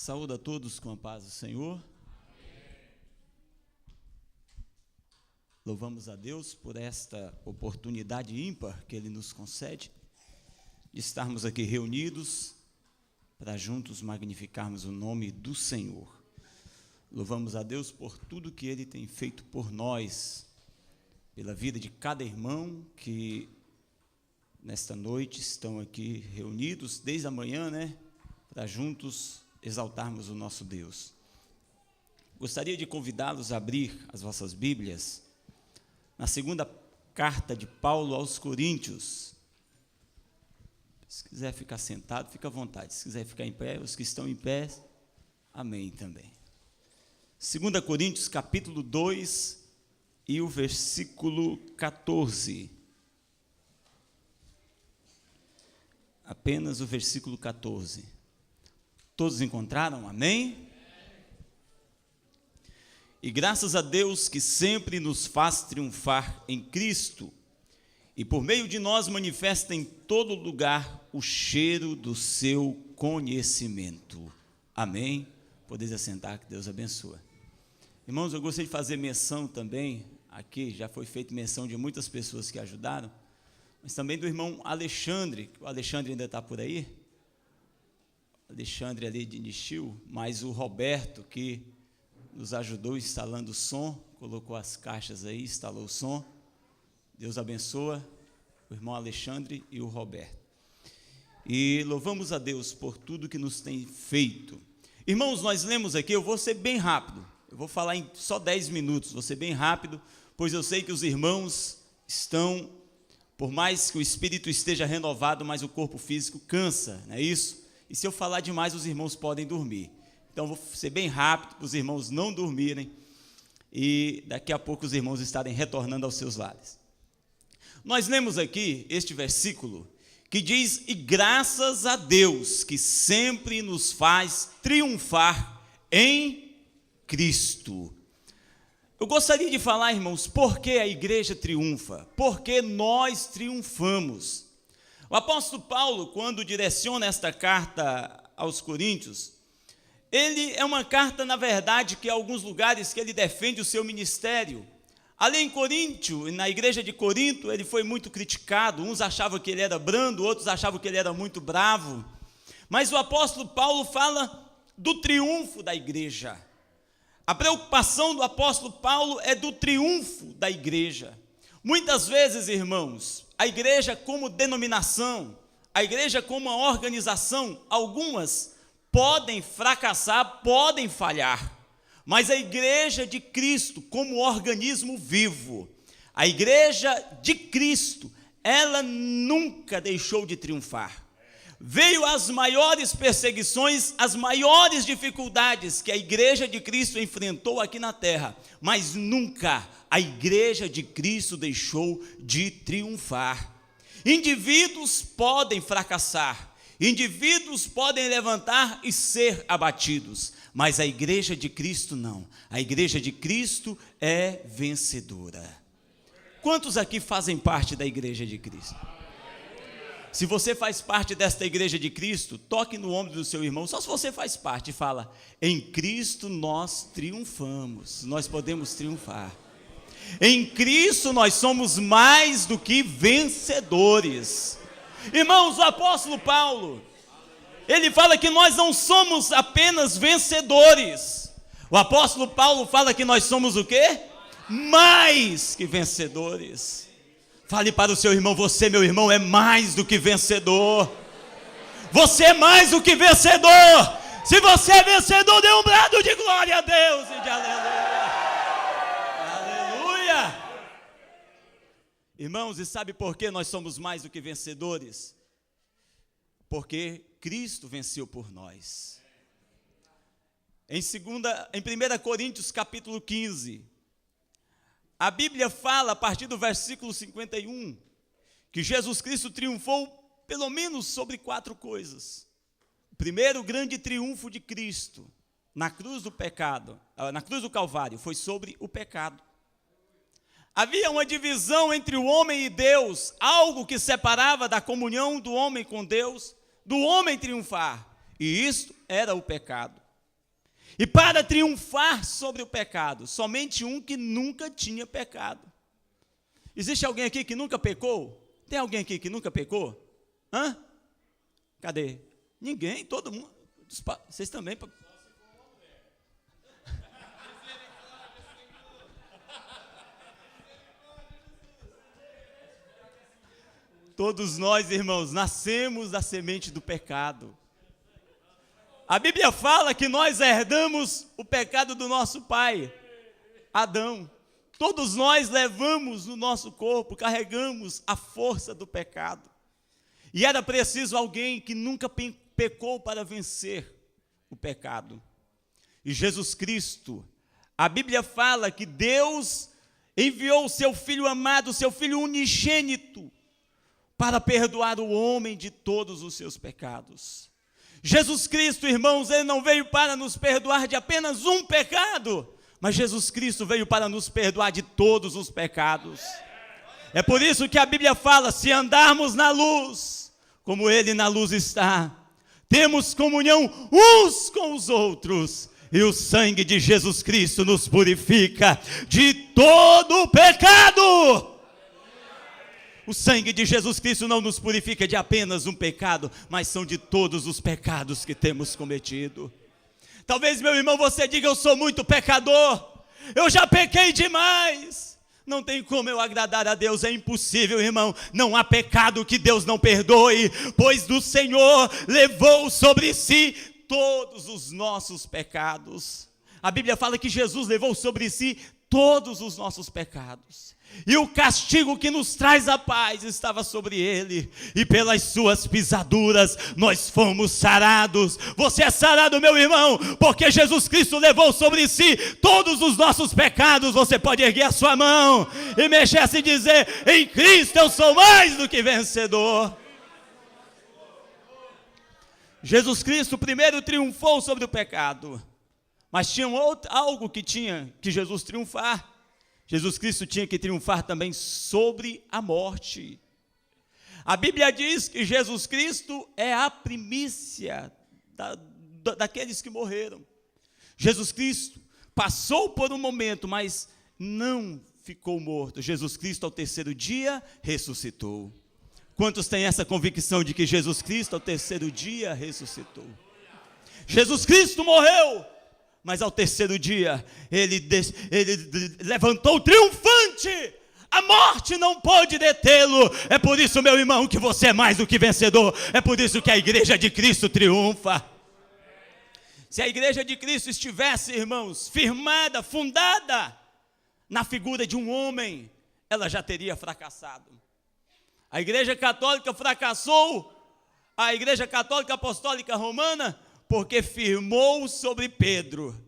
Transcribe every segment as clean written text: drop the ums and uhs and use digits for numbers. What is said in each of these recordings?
Saúdo a todos com a paz do Senhor. Louvamos a Deus por esta oportunidade ímpar que Ele nos concede de estarmos aqui reunidos para juntos magnificarmos o nome do Senhor. Louvamos a Deus por tudo que Ele tem feito por nós, pela vida de cada irmão que nesta noite estão aqui reunidos desde a manhã, para juntos exaltarmos o nosso Deus. Gostaria de convidá-los a abrir as vossas Bíblias na segunda carta de Paulo aos Coríntios. Se quiser ficar sentado, fica à vontade. Se quiser ficar em pé, os que estão em pé, amém também. 2 Coríntios, capítulo 2 e o versículo 14. Apenas o versículo 14. Todos encontraram? Amém? E graças a Deus que sempre nos faz triunfar em Cristo, e por meio de nós manifesta em todo lugar o cheiro do seu conhecimento. Amém? Podeis assentar, que Deus abençoe. Irmãos, eu gostaria de fazer menção também, aqui já foi feita menção de muitas pessoas que ajudaram, mas também do irmão Alexandre. O Alexandre ainda está por aí? Alexandre ali de Nishil, mas o Roberto que nos ajudou instalando o som, colocou as caixas aí, instalou o som. Deus abençoa o irmão Alexandre e o Roberto. E louvamos a Deus por tudo que nos tem feito. Irmãos, nós lemos aqui, eu vou ser bem rápido, eu vou falar em só 10 minutos, vou ser bem rápido, pois eu sei que os irmãos estão, por mais que o espírito esteja renovado, mas o corpo físico cansa, não é isso? E se eu falar demais, os irmãos podem dormir. Então, vou ser bem rápido, para os irmãos não dormirem, e daqui a pouco os irmãos estarem retornando aos seus lares. Nós lemos aqui este versículo, que diz: e graças a Deus, que sempre nos faz triunfar em Cristo. Eu gostaria de falar, irmãos, por que a igreja triunfa? Por que nós triunfamos? O apóstolo Paulo, quando direciona esta carta aos Coríntios, ele é uma carta, na verdade, que em alguns lugares que ele defende o seu ministério. Ali em Coríntio, na igreja de Corinto, ele foi muito criticado. Uns achavam que ele era brando, outros achavam que ele era muito bravo. Mas o apóstolo Paulo fala do triunfo da igreja. A preocupação do apóstolo Paulo é do triunfo da igreja. Muitas vezes, irmãos, a igreja como denominação, a igreja como uma organização, algumas podem fracassar, podem falhar, mas a igreja de Cristo como organismo vivo, a igreja de Cristo, ela nunca deixou de triunfar. Veio as maiores perseguições, as maiores dificuldades que a igreja de Cristo enfrentou aqui na terra, mas nunca a igreja de Cristo deixou de triunfar. Indivíduos podem fracassar, indivíduos podem levantar e ser abatidos, mas a igreja de Cristo não. A igreja de Cristo é vencedora. Quantos aqui fazem parte da igreja de Cristo? Se você faz parte desta igreja de Cristo, toque no ombro do seu irmão, só se você faz parte, e fala: em Cristo nós triunfamos, nós podemos triunfar. Em Cristo nós somos mais do que vencedores. Irmãos, o apóstolo Paulo, ele fala que nós não somos apenas vencedores. O apóstolo Paulo fala que nós somos o quê? Mais que vencedores. Fale para o seu irmão: você, meu irmão, é mais do que vencedor. Você é mais do que vencedor. Se você é vencedor, dê um brado de glória a Deus e de aleluia. Aleluia. Irmãos, e sabe por que nós somos mais do que vencedores? Porque Cristo venceu por nós. Em 1 Coríntios capítulo 15, a Bíblia fala, a partir do versículo 51, que Jesus Cristo triunfou pelo menos sobre 4 coisas. O primeiro, o grande triunfo de Cristo na cruz do pecado, na cruz do Calvário, foi sobre o pecado. Havia uma divisão entre o homem e Deus, algo que separava da comunhão do homem com Deus, do homem triunfar, e isto era o pecado. E para triunfar sobre o pecado, somente um que nunca tinha pecado. Existe alguém aqui que nunca pecou? Tem alguém aqui que nunca pecou? Hã? Cadê? Ninguém, todo mundo. Vocês também. Todos nós, irmãos, nascemos da semente do pecado. A Bíblia fala que nós herdamos o pecado do nosso pai, Adão. Todos nós levamos no nosso corpo, carregamos a força do pecado. E era preciso alguém que nunca pecou para vencer o pecado. E Jesus Cristo, a Bíblia fala que Deus enviou o seu Filho amado, o seu Filho unigênito, para perdoar o homem de todos os seus pecados. Jesus Cristo, irmãos, Ele não veio para nos perdoar de apenas um pecado, mas Jesus Cristo veio para nos perdoar de todos os pecados. É por isso que a Bíblia fala, se andarmos na luz, como Ele na luz está, temos comunhão uns com os outros, e o sangue de Jesus Cristo nos purifica de todo o pecado. O sangue de Jesus Cristo não nos purifica de apenas um pecado, mas são de todos os pecados que temos cometido. Talvez, meu irmão, você diga, eu sou muito pecador, eu já pequei demais, não tem como eu agradar a Deus, é impossível, irmão, não há pecado que Deus não perdoe, pois do Senhor levou sobre si todos os nossos pecados. A Bíblia fala que Jesus levou sobre si todos os nossos pecados. E o castigo que nos traz a paz estava sobre ele, e pelas suas pisaduras nós fomos sarados. Você é sarado, meu irmão, porque Jesus Cristo levou sobre si todos os nossos pecados. Você pode erguer a sua mão e mexer-se e dizer, em Cristo eu sou mais do que vencedor. Jesus Cristo primeiro triunfou sobre o pecado, mas tinha algo que Jesus triunfar. Jesus Cristo tinha que triunfar também sobre a morte. A Bíblia diz que Jesus Cristo é a primícia daqueles que morreram. Jesus Cristo passou por um momento, mas não ficou morto. Jesus Cristo, ao terceiro dia, ressuscitou. Quantos têm essa convicção de que Jesus Cristo, ao terceiro dia, ressuscitou? Jesus Cristo morreu, mas ao terceiro dia, ele levantou triunfante. A morte não pôde detê-lo. É por isso, meu irmão, que você é mais do que vencedor. É por isso que a igreja de Cristo triunfa. Se a igreja de Cristo estivesse, irmãos, firmada, fundada na figura de um homem, ela já teria fracassado. A igreja católica fracassou, a igreja católica apostólica romana, porque firmou sobre Pedro.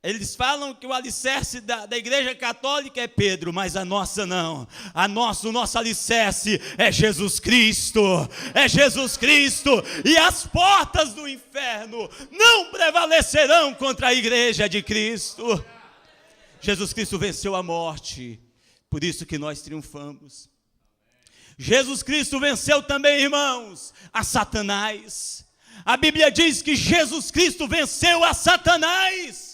Eles falam que o alicerce da igreja católica é Pedro, mas a nossa não. O nosso alicerce é Jesus Cristo. É Jesus Cristo. E as portas do inferno não prevalecerão contra a igreja de Cristo. Jesus Cristo venceu a morte, por isso que nós triunfamos. Jesus Cristo venceu também, irmãos, a Satanás. A Bíblia diz que Jesus Cristo venceu a Satanás.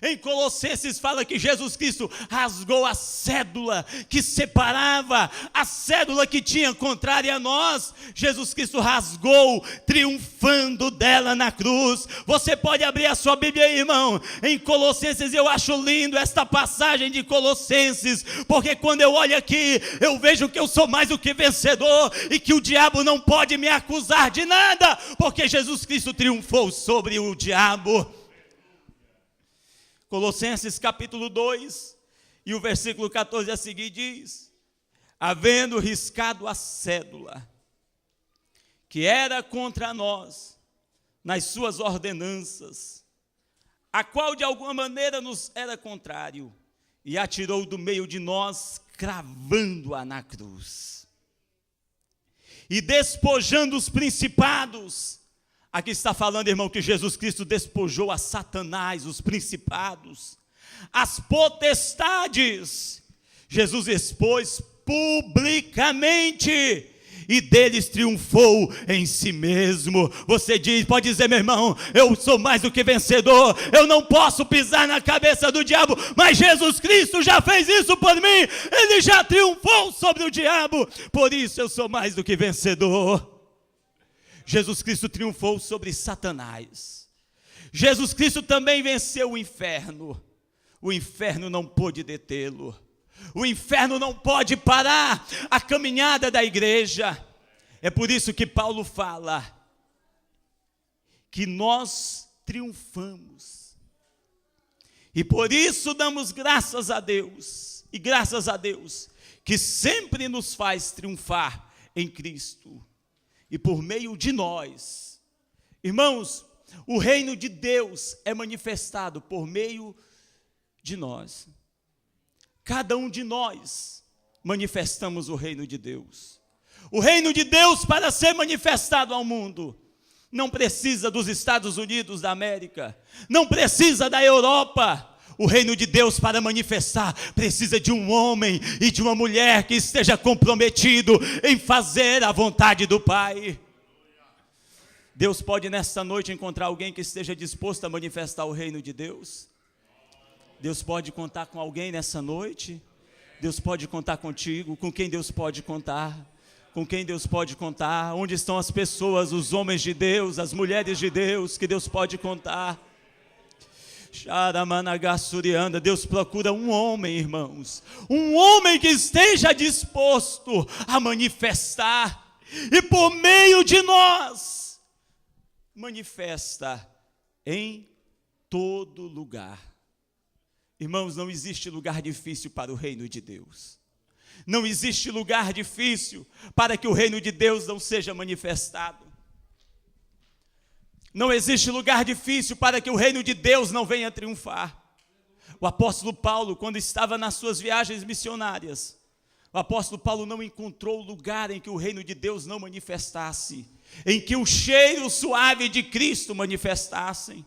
Em Colossenses fala que Jesus Cristo rasgou a cédula que separava, a cédula que tinha contrária a nós. Jesus Cristo rasgou, triunfando dela na cruz. Você pode abrir a sua Bíblia aí, irmão, em Colossenses. Eu acho lindo esta passagem de Colossenses, porque quando eu olho aqui, eu vejo que eu sou mais do que vencedor, e que o diabo não pode me acusar de nada, porque Jesus Cristo triunfou sobre o diabo. Colossenses capítulo 2, e o versículo 14 a seguir diz: havendo riscado a cédula que era contra nós nas suas ordenanças, a qual de alguma maneira nos era contrário, e atirou do meio de nós, cravando-a na cruz. E despojando os principados. Aqui está falando, irmão, que Jesus Cristo despojou a Satanás, os principados, as potestades. Jesus expôs publicamente e deles triunfou em si mesmo. Você pode dizer, meu irmão, eu sou mais do que vencedor, eu não posso pisar na cabeça do diabo, mas Jesus Cristo já fez isso por mim, ele já triunfou sobre o diabo, por isso eu sou mais do que vencedor. Jesus Cristo triunfou sobre Satanás. Jesus Cristo também venceu o inferno não pôde detê-lo. O inferno não pode parar a caminhada da igreja. É por isso que Paulo fala que nós triunfamos. E por isso damos graças a Deus. E graças a Deus que sempre nos faz triunfar em Cristo. E por meio de nós. Irmãos, o reino de Deus é manifestado por meio de nós. Cada um de nós manifestamos o reino de Deus. O reino de Deus, para ser manifestado ao mundo, não precisa dos Estados Unidos da América, não precisa da Europa. O reino de Deus, para manifestar, precisa de um homem e de uma mulher que esteja comprometido em fazer a vontade do Pai. Deus pode nesta noite encontrar alguém que esteja disposto a manifestar o reino de Deus. Deus pode contar com alguém nessa noite. Deus pode contar contigo. Com quem Deus pode contar? Com quem Deus pode contar? Onde estão as pessoas, os homens de Deus, as mulheres de Deus que Deus pode contar? Deus procura um homem, irmãos, um homem que esteja disposto a manifestar, e por meio de nós, manifesta em todo lugar. Irmãos, não existe lugar difícil para o reino de Deus. Não existe lugar difícil para que o reino de Deus não seja manifestado. Não existe lugar difícil para que o reino de Deus não venha triunfar. O apóstolo Paulo, quando estava nas suas viagens missionárias, o apóstolo Paulo não encontrou lugar em que o reino de Deus não manifestasse, em que o cheiro suave de Cristo manifestassem.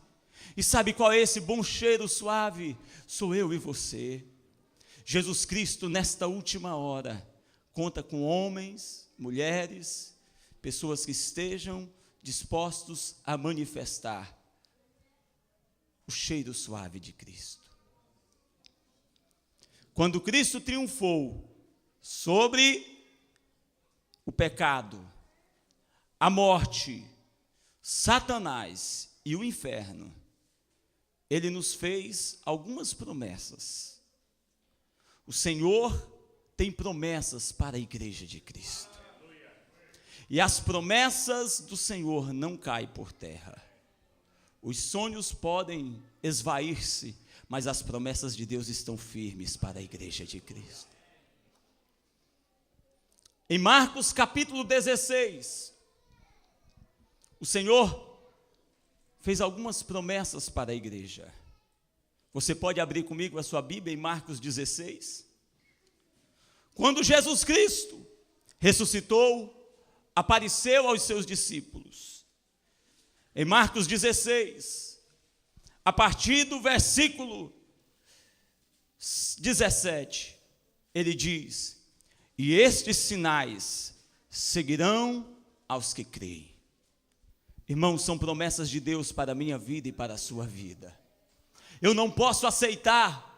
E sabe qual é esse bom cheiro suave? Sou eu e você. Jesus Cristo, nesta última hora, conta com homens, mulheres, pessoas que estejam dispostos a manifestar o cheiro suave de Cristo. Quando Cristo triunfou sobre o pecado, a morte, Satanás e o inferno, Ele nos fez algumas promessas. O Senhor tem promessas para a igreja de Cristo. E as promessas do Senhor não caem por terra. Os sonhos podem esvair-se, mas as promessas de Deus estão firmes para a igreja de Cristo. Em Marcos capítulo 16, o Senhor fez algumas promessas para a igreja. Você pode abrir comigo a sua Bíblia em Marcos 16? Quando Jesus Cristo ressuscitou, apareceu aos seus discípulos. Em Marcos 16, a partir do versículo 17, ele diz: e estes sinais seguirão aos que creem. Irmãos, são promessas de Deus para a minha vida e para a sua vida. Eu não posso aceitar